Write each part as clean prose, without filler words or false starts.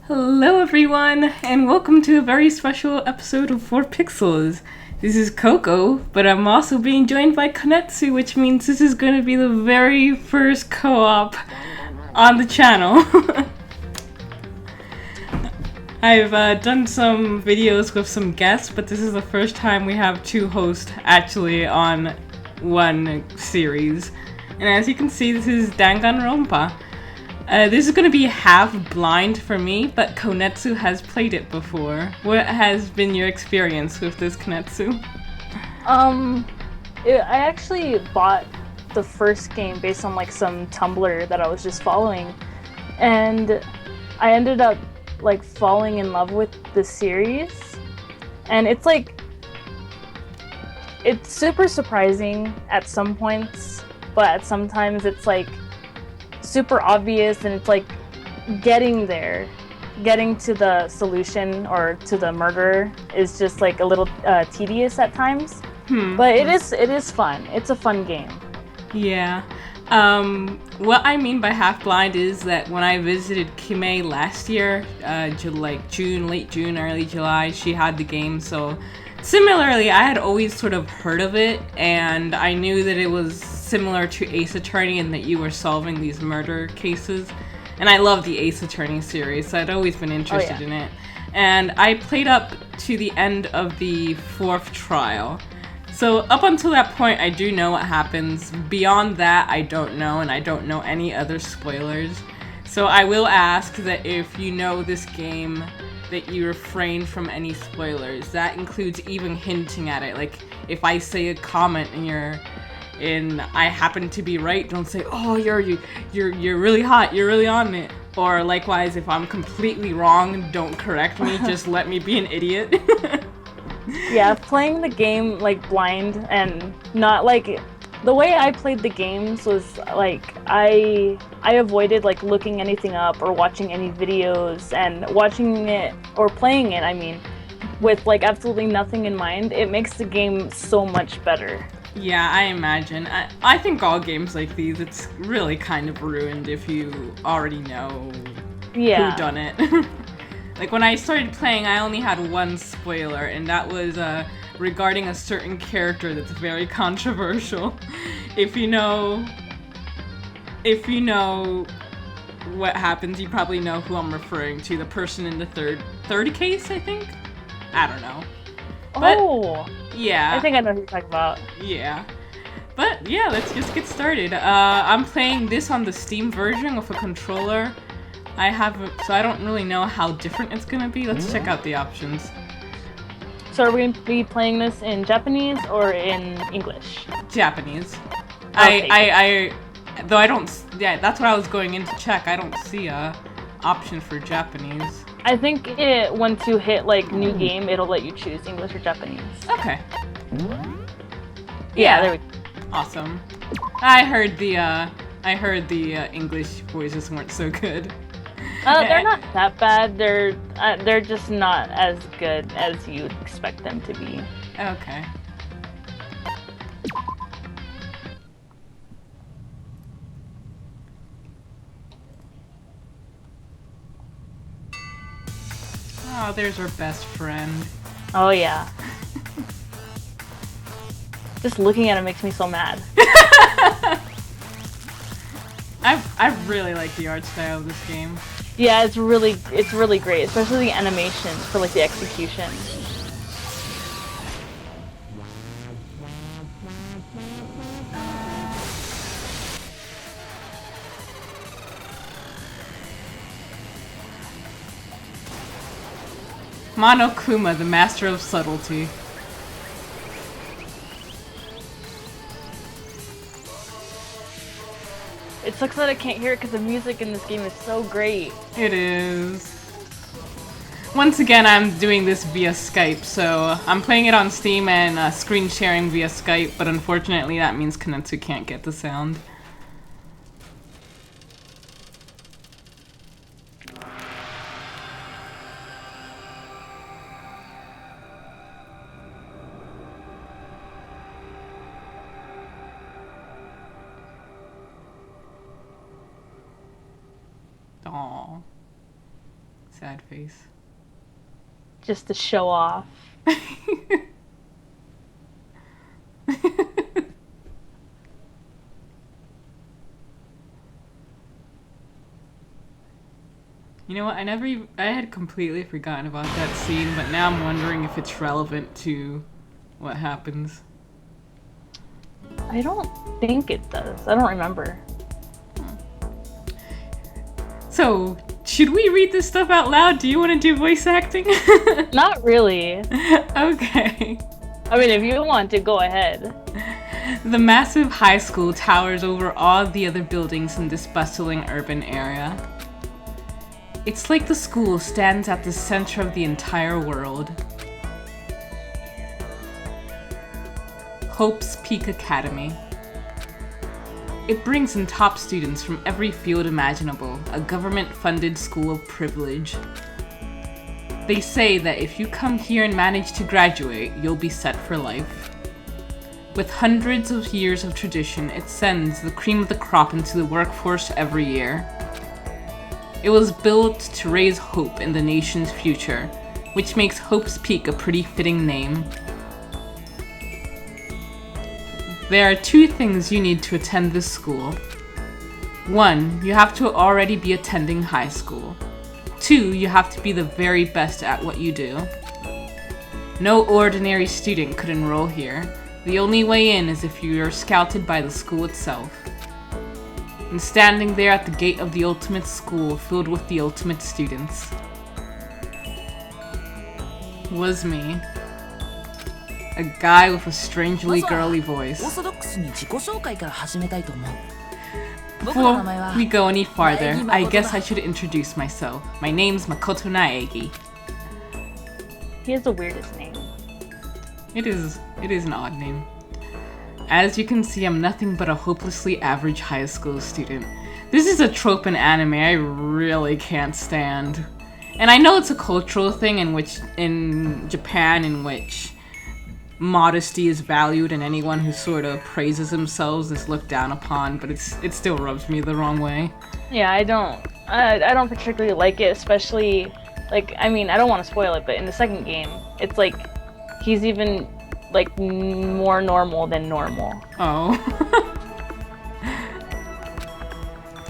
Hello everyone, and welcome to a very special episode of 4pixels. This is Coco, but I'm also being joined by Konetsu, which means this is going to be the very first co-op on the channel. I've done some videos with some guests, but this is the first time we have two hosts actually on one series. And as you can see, this is Danganronpa. This is going to be half blind for me, but Konetsu has played it before. What has been your experience with this, Konetsu? I actually bought the first game based on like some Tumblr that I was just following, and I ended up like falling in love with the series, and it's super surprising at some points, but at sometimes it's like super obvious, and it's like getting to the solution or to the murder is just like a little tedious at times. But it is fun. It's a fun game. Yeah. What I mean by half blind is that when I visited Kime last year, late June, early July, she had the game. So similarly, I had always sort of heard of it, and I knew that it was similar to Ace Attorney in that you were solving these murder cases. And I love the Ace Attorney series, so I'd always been interested in it. And I played up to the end of the 4th trial. So up until that point, I do know what happens. Beyond that, I don't know, and I don't know any other spoilers. So I will ask that if you know this game, that you refrain from any spoilers. That includes even hinting at it. Like, if I say a comment and I happen to be right, don't say, "Oh, you're really hot, you're really on it." Or likewise, if I'm completely wrong, don't correct me, just let me be an idiot. Yeah, playing the game like blind and not like the way I played the games was like I avoided like looking anything up or watching any videos, and watching it or playing it, I mean, with like absolutely nothing in mind, it makes the game so much better. Yeah, I imagine. I think all games like these, it's really kind of ruined if you already know who done it. Like when I started playing, I only had one spoiler, and that was regarding a certain character that's very controversial. If you know what happens, you probably know who I'm referring to. The person in the third case, I think? I don't know. But, yeah. I think I know who you're talking about. Yeah. But yeah, let's just get started. I'm playing this on the Steam version with a controller. So I don't really know how different it's gonna be. Let's check out the options. So are we going to be playing this in Japanese or in English? Japanese. Okay. Though I don't, yeah, that's what I was going in to check. I don't see a option for Japanese. I think once you hit like new game, it'll let you choose English or Japanese. Okay. Yeah, there we go. Awesome. I heard the English voices weren't so good. They're not that bad. They're just not as good as you'd expect them to be. Okay. Oh, there's our best friend. Oh yeah. Just looking at it makes me so mad. I really like the art style of this game. Yeah, it's really great, especially the animations for like the execution. Monokuma, the master of subtlety. It sucks that I can't hear it because the music in this game is so great. It is. Once again, I'm doing this via Skype, so I'm playing it on Steam and screen sharing via Skype, but unfortunately that means Konetsu can't get the sound. Aww. Sad face. Just to show off. You know what, I had completely forgotten about that scene, but now I'm wondering if it's relevant to what happens. I don't think it does. I don't remember. So, should we read this stuff out loud? Do you want to do voice acting? Not really. Okay. I mean, if you want to, go ahead. The massive high school towers over all the other buildings in this bustling urban area. It's like the school stands at the center of the entire world. Hope's Peak Academy. It brings in top students from every field imaginable, a government-funded school of privilege. They say that if you come here and manage to graduate, you'll be set for life. With hundreds of years of tradition, it sends the cream of the crop into the workforce every year. It was built to raise hope in the nation's future, which makes Hope's Peak a pretty fitting name. There are two things you need to attend this school. 1, you have to already be attending high school. 2, you have to be the very best at what you do. No ordinary student could enroll here. The only way in is if you are scouted by the school itself. And standing there at the gate of the ultimate school filled with the ultimate students was me. A guy with a strangely girly voice. Before we go any farther, I guess I should introduce myself. My name's Makoto Naegi. He has the weirdest name. It is an odd name. As you can see, I'm nothing but a hopelessly average high school student. This is a trope in anime I really can't stand. And I know it's a cultural thing in Japan in which modesty is valued and anyone who sort of praises themselves is looked down upon, but it still rubs me the wrong way. Yeah, I don't particularly like it, especially like, I mean, I don't want to spoil it, but in the second game, it's like he's even like more normal than normal. Oh.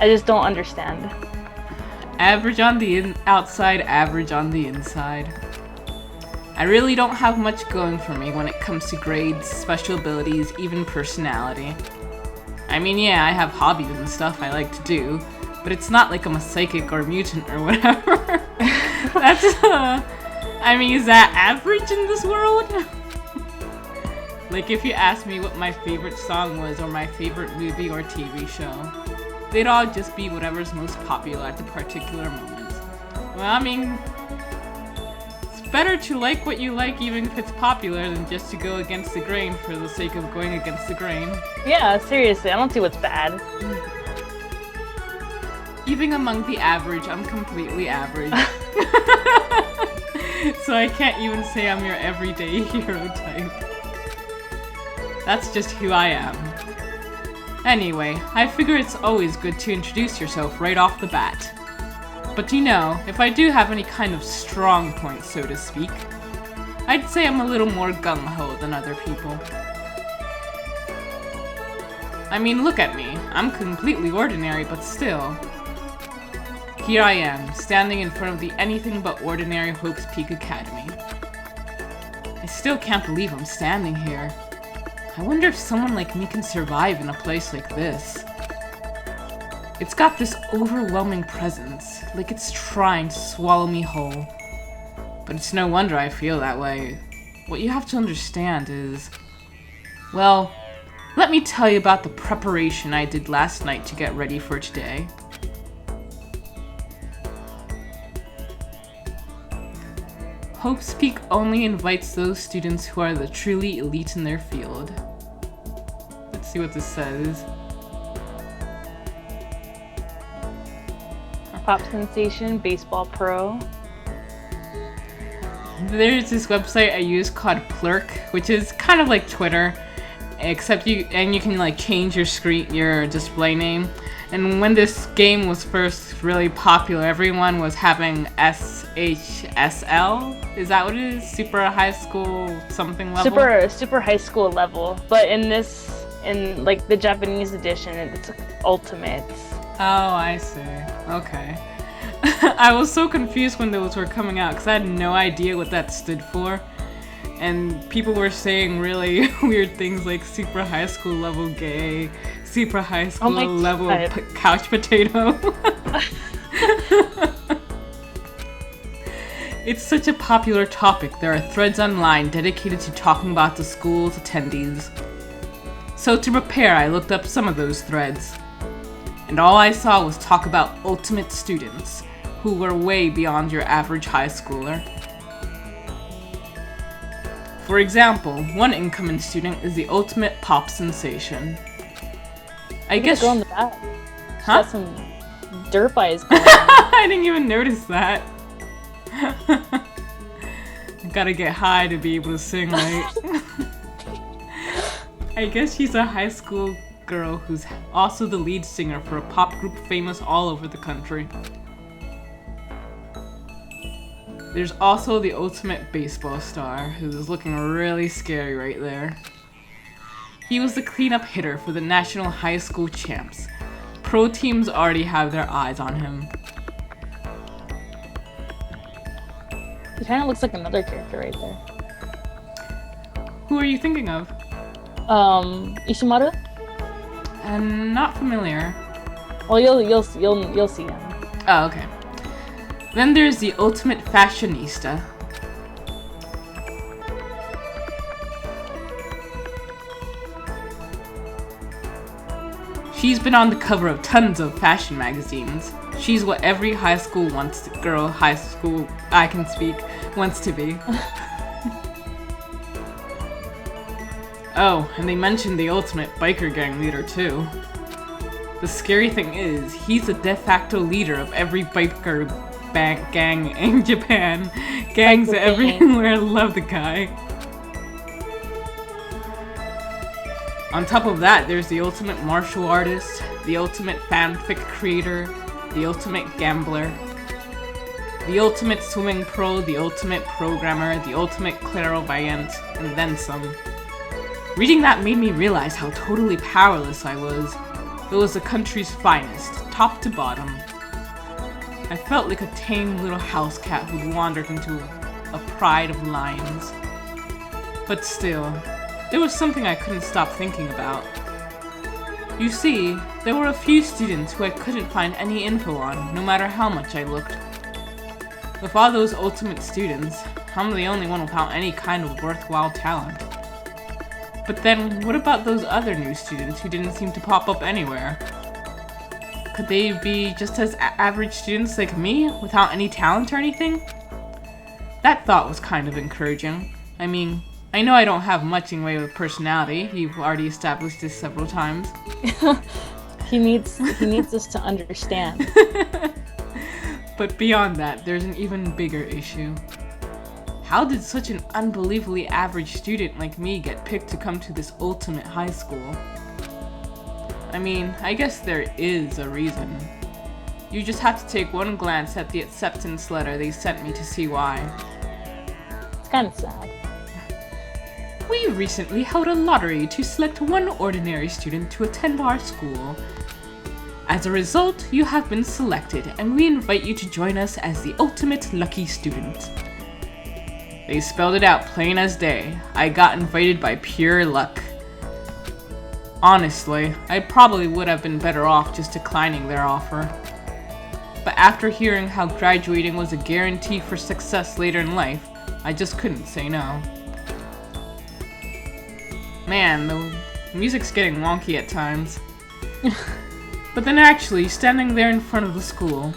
I just don't understand. Average on the outside, average on the inside. I really don't have much going for me when it comes to grades, special abilities, even personality. I mean, yeah, I have hobbies and stuff I like to do, but it's not like I'm a psychic or mutant or whatever. That's, I mean, is that average in this world? Like, if you asked me what my favorite song was or my favorite movie or TV show, they'd all just be whatever's most popular at the particular moment. Well, I mean, better to like what you like even if it's popular than just to go against the grain for the sake of going against the grain. Yeah, seriously, I don't see what's bad. Even among the average, I'm completely average. So I can't even say I'm your everyday hero type. That's just who I am. Anyway, I figure it's always good to introduce yourself right off the bat. But you know, if I do have any kind of strong points, so to speak, I'd say I'm a little more gung-ho than other people. I mean, look at me. I'm completely ordinary, but still. Here I am, standing in front of the anything but ordinary Hope's Peak Academy. I still can't believe I'm standing here. I wonder if someone like me can survive in a place like this. It's got this overwhelming presence, like it's trying to swallow me whole. But it's no wonder I feel that way. What you have to understand is... Well, let me tell you about the preparation I did last night to get ready for today. Hope's Peak only invites those students who are the truly elite in their field. Let's see what this says. Pop sensation, baseball pro. There's this website I use called Plurk, which is kind of like Twitter, except you can like change your display name. And when this game was first really popular, everyone was having SHSL. Is that what it is? Super high school something level? Super high school level. But in like the Japanese edition, it's ultimate. Oh, I see. Okay. I was so confused when those were coming out because I had no idea what that stood for. And people were saying really weird things like super high school level gay, super high school level couch potato. It's such a popular topic. There are threads online dedicated to talking about the school's attendees. So to prepare, I looked up some of those threads. And all I saw was talk about ultimate students, who were way beyond your average high schooler. For example, one incoming student is the ultimate pop sensation. I guess. Go in the back. Huh? Got some derp eyes going on. I didn't even notice that. Gotta get high to be able to sing, right? I guess she's a high school girl who's also the lead singer for a pop group famous all over the country. There's also the ultimate baseball star, who's looking really scary right there. He was the cleanup hitter for the national high school champs. Pro teams already have their eyes on him. He kind of looks like another character right there. Who are you thinking of? Ishimaru? I'm not familiar. Well, you'll see him. Oh, okay. Then there's the ultimate fashionista. She's been on the cover of tons of fashion magazines. She's what every high school wants to be. Oh, and they mentioned the ultimate biker gang leader too. The scary thing is, he's the de facto leader of every biker gang in Japan. Gangs everywhere love the guy. On top of that, there's the ultimate martial artist, the ultimate fanfic creator, the ultimate gambler, the ultimate swimming pro, the ultimate programmer, the ultimate clairvoyant, and then some. Reading that made me realize how totally powerless I was. It was the country's finest, top to bottom. I felt like a tame little house cat who'd wandered into a pride of lions. But still, there was something I couldn't stop thinking about. You see, there were a few students who I couldn't find any info on, no matter how much I looked. With all those ultimate students, I'm the only one without any kind of worthwhile talent. But then, what about those other new students who didn't seem to pop up anywhere? Could they be just as average students like me, without any talent or anything? That thought was kind of encouraging. I mean, I know I don't have much in way of personality. You've already established this several times. He needs us to understand. But beyond that, there's an even bigger issue. How did such an unbelievably average student like me get picked to come to this ultimate high school? I mean, I guess there is a reason. You just have to take one glance at the acceptance letter they sent me to see why. It's kind of sad. We recently held a lottery to select one ordinary student to attend our school. As a result, you have been selected, and we invite you to join us as the ultimate lucky student. They spelled it out plain as day. I got invited by pure luck. Honestly, I probably would have been better off just declining their offer. But after hearing how graduating was a guarantee for success later in life, I just couldn't say no. Man, the music's getting wonky at times. But then actually, standing there in front of the school,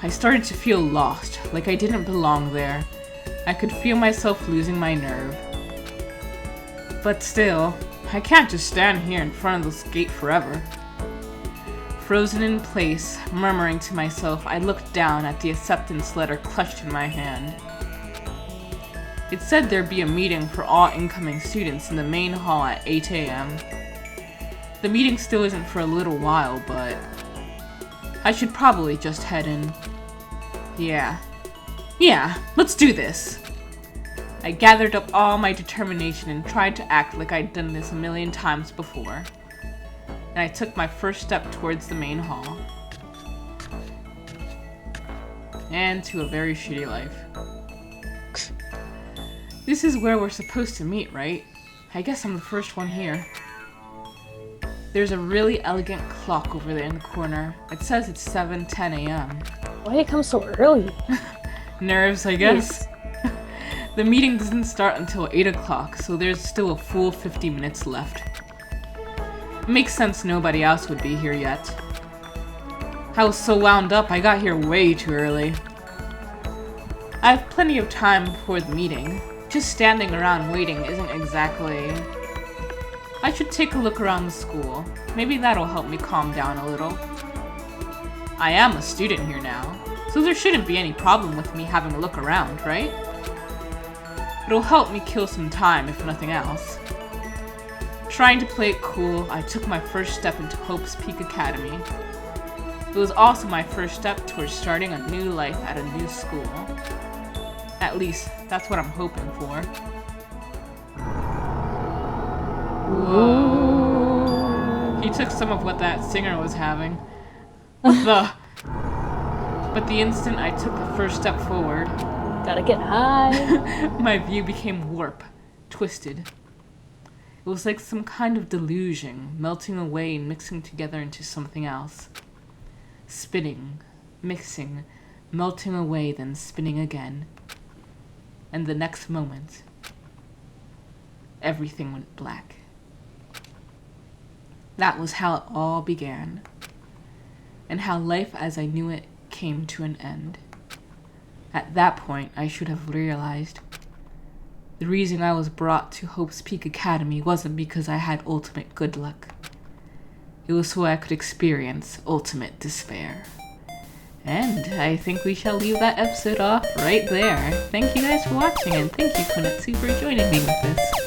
I started to feel lost, like I didn't belong there. I could feel myself losing my nerve. But still, I can't just stand here in front of this gate forever. Frozen in place, murmuring to myself, I looked down at the acceptance letter clutched in my hand. It said there'd be a meeting for all incoming students in the main hall at 8 a.m. The meeting still isn't for a little while, but I should probably just head in. Yeah, let's do this. I gathered up all my determination and tried to act like I'd done this a million times before. And I took my first step towards the main hall. And to a very shitty life. This is where we're supposed to meet, right? I guess I'm the first one here. There's a really elegant clock over there in the corner. It says it's 7:10 a.m. Why do you come so early? Nerves, I guess. The meeting doesn't start until 8 o'clock, so there's still a full 50 minutes left. It makes sense nobody else would be here yet. I was so wound up, I got here way too early. I have plenty of time before the meeting. Just standing around waiting isn't exactly... I should take a look around the school. Maybe that'll help me calm down a little. I am a student here now, so there shouldn't be any problem with me having a look around, right? It'll help me kill some time, if nothing else. Trying to play it cool, I took my first step into Hope's Peak Academy. It was also my first step towards starting a new life at a new school. At least, that's what I'm hoping for. Whoa. He took some of what that singer was having. What the? But the instant I took the first step forward, gotta get high. My view became warped, twisted. It was like some kind of delusion, melting away and mixing together into something else. Spinning, mixing, melting away, then spinning again. And the next moment, everything went black. That was how it all began, and how life as I knew it came to an end. At that point, I should have realized the reason I was brought to Hope's Peak Academy wasn't because I had ultimate good luck. It was so I could experience ultimate despair. And I think we shall leave that episode off right there. Thank you guys for watching, and thank you Konetsu for joining me with this.